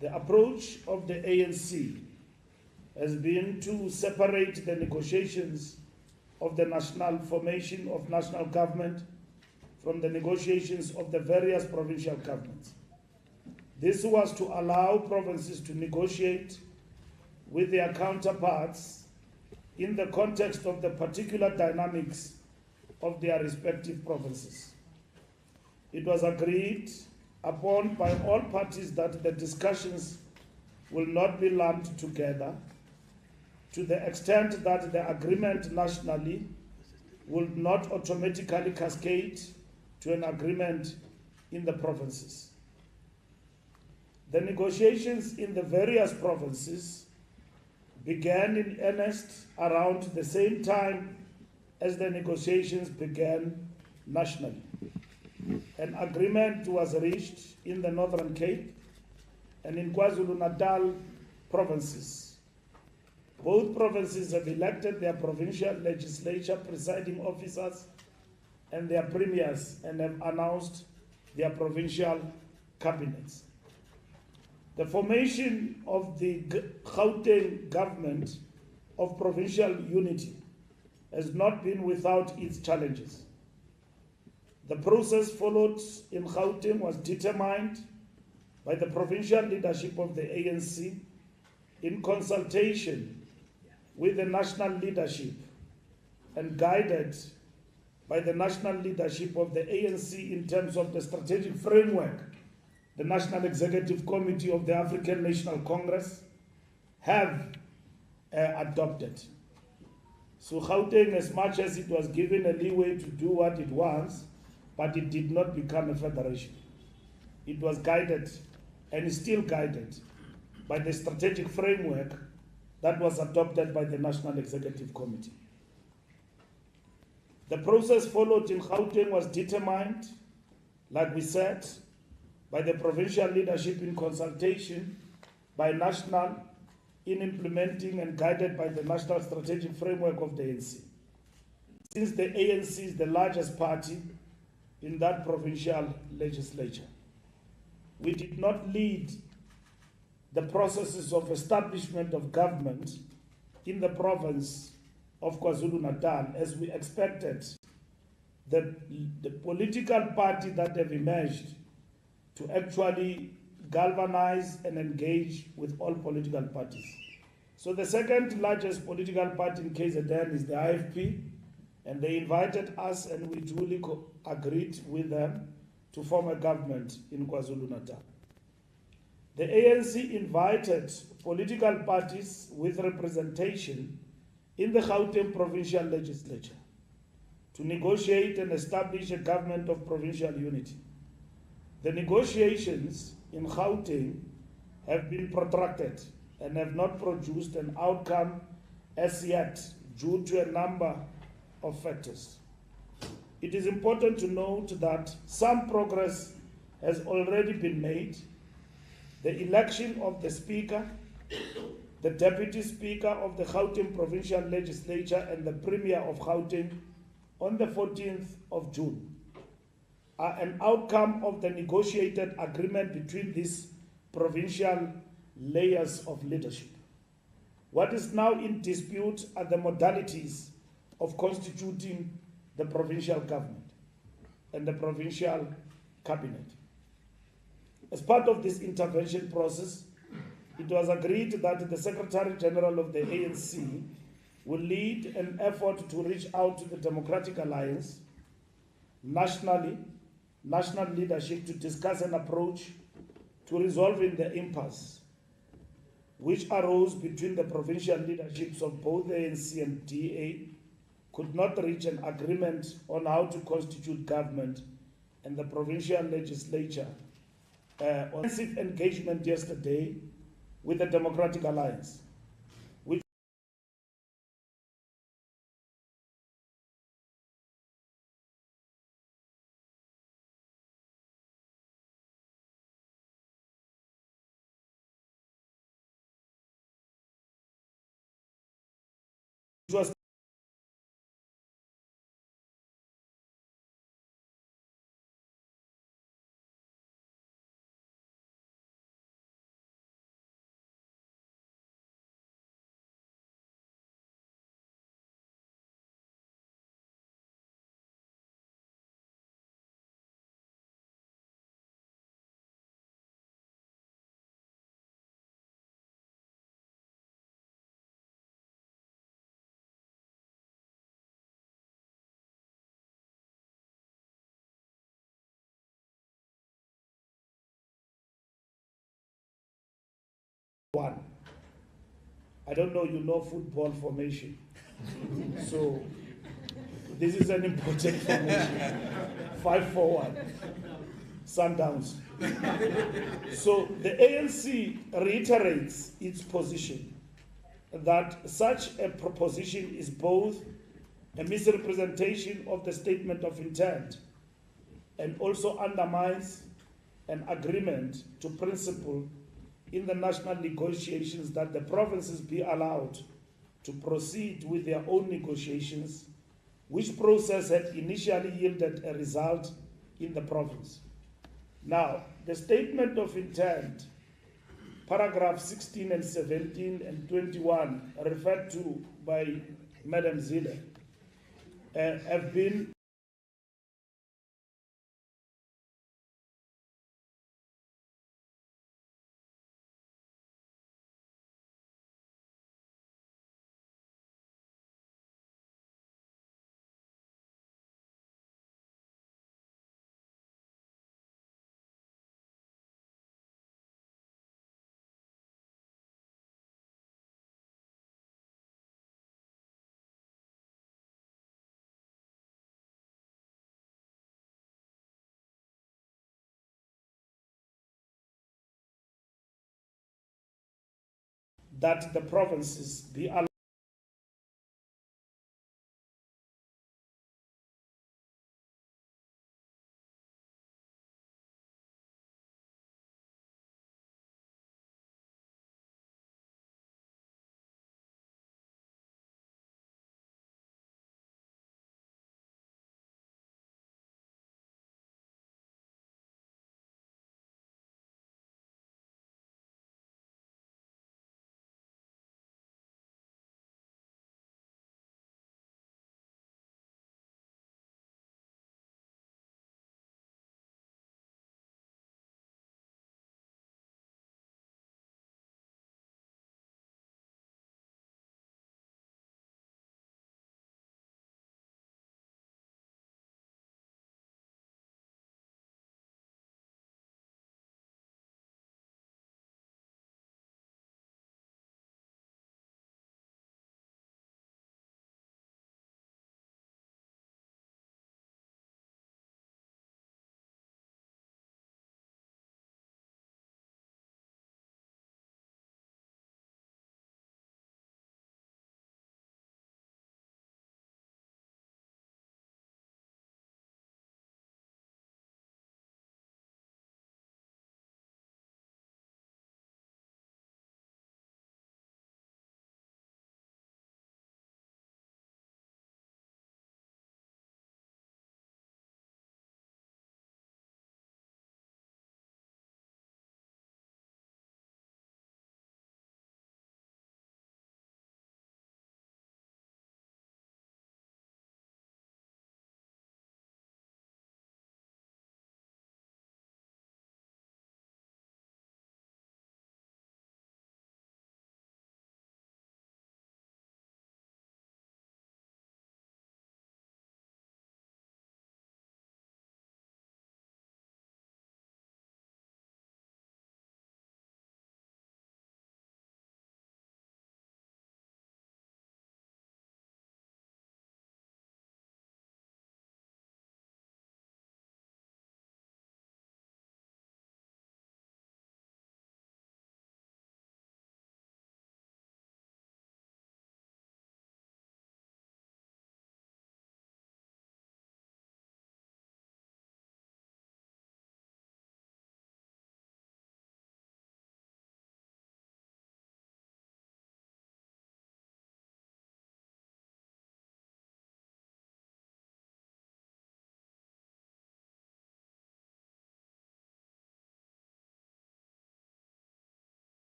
The approach of the ANC has been to separate the negotiations of the national formation of national government from the negotiations of the various provincial governments. This was to allow provinces to negotiate with their counterparts in the context of the particular dynamics of their respective provinces. It was agreed upon by all parties that the discussions will not be lumped together to the extent that the agreement nationally will not automatically cascade to an agreement in the provinces. The negotiations in the various provinces began in earnest around the same time as the negotiations began nationally. An agreement was reached in the Northern Cape and in KwaZulu-Natal provinces. Both provinces have elected their provincial legislature presiding officers and their premiers and have announced their provincial cabinets. The formation of the Gauteng government of provincial unity has not been without its challenges. The process followed in Gauteng was determined by the provincial leadership of the ANC in consultation with the national leadership and guided by the national leadership of the ANC in terms of the strategic framework the National Executive Committee of the African National Congress have adopted. So Gauteng, as much as it was given a leeway to do what it wants, but it did not become a federation. It was guided and is still guided by the strategic framework that was adopted by the National Executive Committee. The process followed in Gauteng was determined, like we said, by the provincial leadership in consultation by national in implementing and guided by the national strategic framework of the ANC. Since the ANC is the largest party in that provincial legislature, we did not lead the processes of establishment of government in the province of KwaZulu-Natal as we expected the political party that have emerged to actually galvanize and engage with all political parties. So the second largest political party in KZN is the IFP, and they invited us and we duly agreed with them to form a government in KwaZulu-Natal. The ANC invited political parties with representation in the Gauteng provincial legislature to negotiate and establish a government of provincial unity. The negotiations in Gauteng have been protracted and have not produced an outcome as yet due to a number of factors. It is important to note that some progress has already been made. The election of the Speaker, the Deputy Speaker of the Gauteng Provincial Legislature and the Premier of Gauteng on the 14th of June are an outcome of the negotiated agreement between these provincial layers of leadership. What is now in dispute are the modalities of constituting the provincial government and the provincial cabinet. As part of this intervention process, it was agreed that the Secretary General of the ANC will lead an effort to reach out to the Democratic Alliance, national leadership to discuss an approach to resolving the impasse which arose between the provincial leaderships of both the ANC and DA could not reach an agreement on how to constitute government, and the provincial legislature on intensive engagement yesterday with the Democratic Alliance. It was 1. I don't know, you know football formation. So this is an important formation. 5-4-1. Sundowns. So the ANC reiterates its position that such a proposition is both a misrepresentation of the statement of intent and also undermines an agreement to principle in the national negotiations that the provinces be allowed to proceed with their own negotiations, which process had initially yielded a result in the province. Now, the statement of intent, paragraph 16 and 17 and 21, referred to by Madam Zille, have been that the provinces be allowed